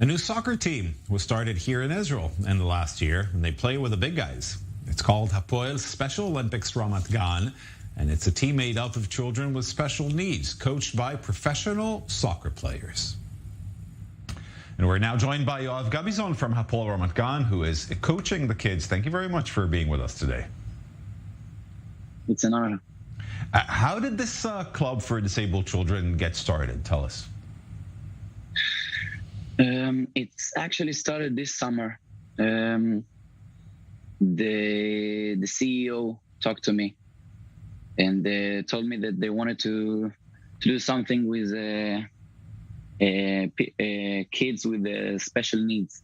A new soccer team was started here in Israel in the last year, and they play with the big guys. It's called Hapoel Special Olympics Ramat, and it's a team made up of children with special needs, coached by professional soccer players. And we're now joined by Yoav Gabizon from Hapoel Ramat, who is coaching the kids. Thank you very much for being with us today. It's an honor. How did this club for disabled children get started? Tell us. It's actually started this summer. The CEO talked to me and told me that they wanted to do something with kids with special needs,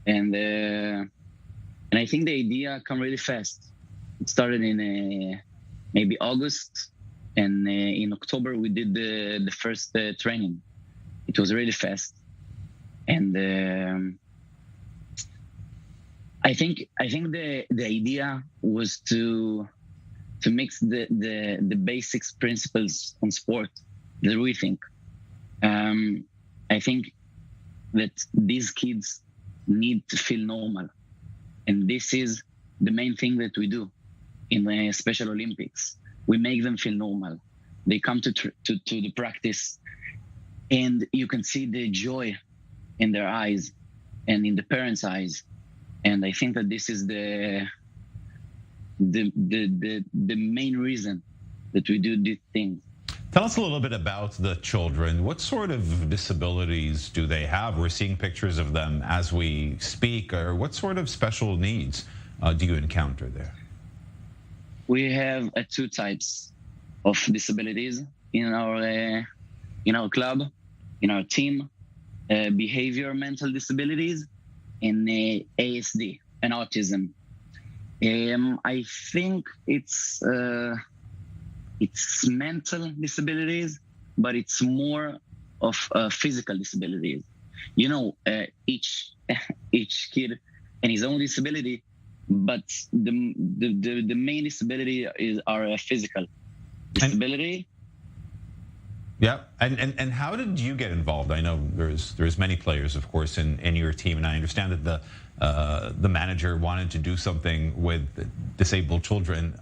and I think the idea came really fast. It started in maybe August, and in October we did the first training. It was really fast. And I think the idea was to mix the basics principles on sport that we think. I think that these kids need to feel normal, and this is the main thing that we do in the Special Olympics. We make them feel normal. They come to the practice, and you can see the joy in their eyes and in the parents' eyes, and I think that this is the main reason that we do this thing. Tell us a little bit about the children. What sort of disabilities do they have? We're seeing pictures of them as we speak. Or what sort of special needs do you encounter there? We have two types of disabilities in our club, in our team. Behavior mental disabilities and ASD and autism. I think it's mental disabilities, but it's more of physical disabilities. Each kid and his own disability, but the main disability is our physical disability. Yeah, and how did you get involved? I know there's many players, of course, in your team, and I understand that the manager wanted to do something with disabled children.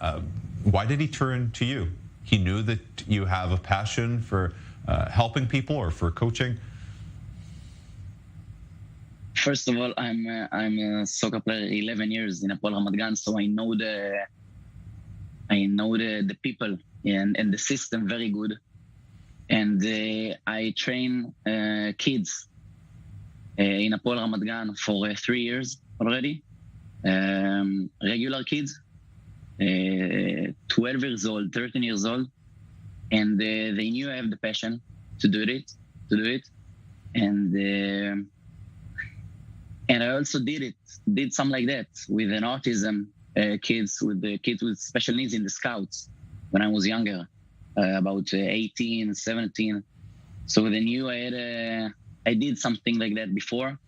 Why did he turn to you? He knew that you have a passion for helping people or for coaching. First of all, I'm a soccer player 11 years in Hapoel Ramat, so I know the people and the system very good. And I train kids in Hapoel Ramat for 3 years already. Regular kids, 12 years old, 13 years old, and they knew I have the passion to do it, and I also did something like that with an autism kids with special needs in the Scouts when I was younger. About 18, 17. So they knew I did something like that before,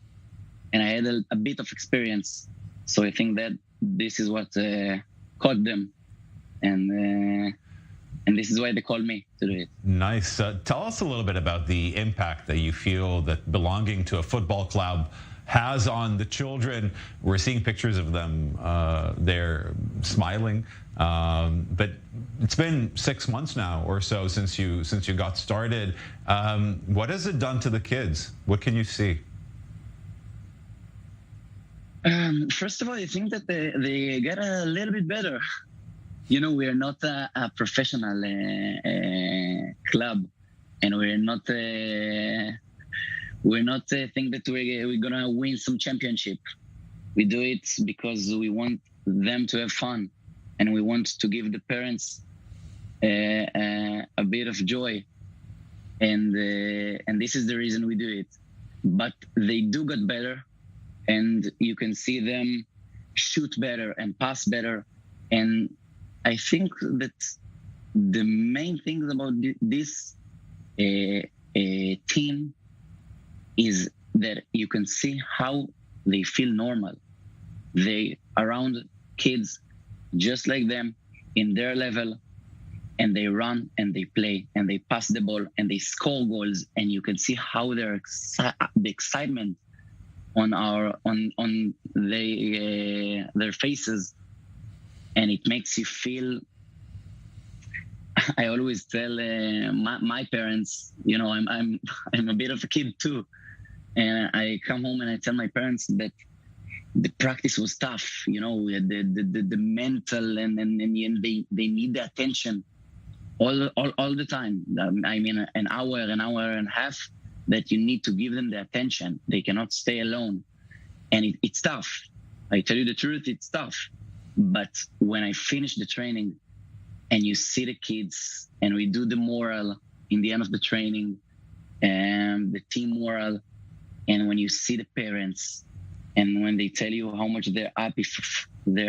and I had a bit of experience. So I think that this is what caught them, and this is why they called me to do it. Nice. Tell us a little bit about the impact that you feel that belonging to a football club has on the children. We're seeing pictures of them, they're smiling, but it's been 6 months now or so since you got started. What has it done to the kids? What can you see? First of all, I think that they get a little bit better. We are not a professional club, and we're not think that we're gonna win some championship. We do it because we want them to have fun, and we want to give the parents a bit of joy, and this is the reason we do it. But they do get better, and you can see them shoot better and pass better, and I think that the main things about this team is that you can see how they feel normal. They around kids just like them in their level, and they run and they play and they pass the ball and they score goals, and you can see how the excitement on their faces, and it makes you feel. I always tell my parents, you know, I'm a bit of a kid too, and I come home and I tell my parents that the practice was tough, you know, the mental and they need the attention all the time. I mean, an hour and a half that you need to give them the attention. They cannot stay alone, and it's tough. I tell you the truth, it's tough. But when I finish the training, and you see the kids, and we do the moral in the end of the training, and the team moral, and when you see the parents, and when they tell you how much they're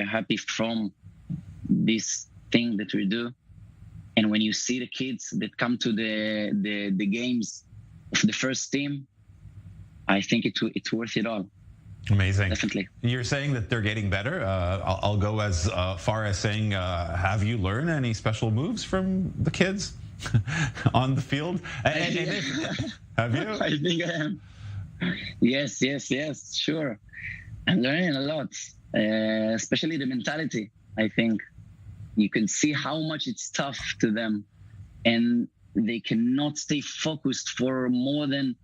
happy from this thing that we do, and when you see the kids that come to the games of the first team, I think it's worth it all. Amazing. Definitely. You're saying that they're getting better. I'll go as far as saying, have you learned any special moves from the kids on the field? Have you? I think I am. Yes, sure. I'm learning a lot, especially the mentality. I think you can see how much it's tough to them, and they cannot stay focused for more than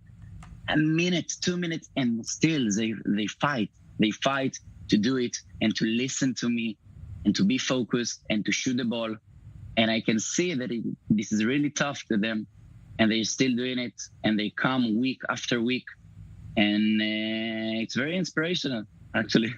a minute, 2 minutes, and still they fight. They fight to do it and to listen to me and to be focused and to shoot the ball. And I can see that this is really tough to them, and they're still doing it, and they come week after week. And it's very inspirational, actually.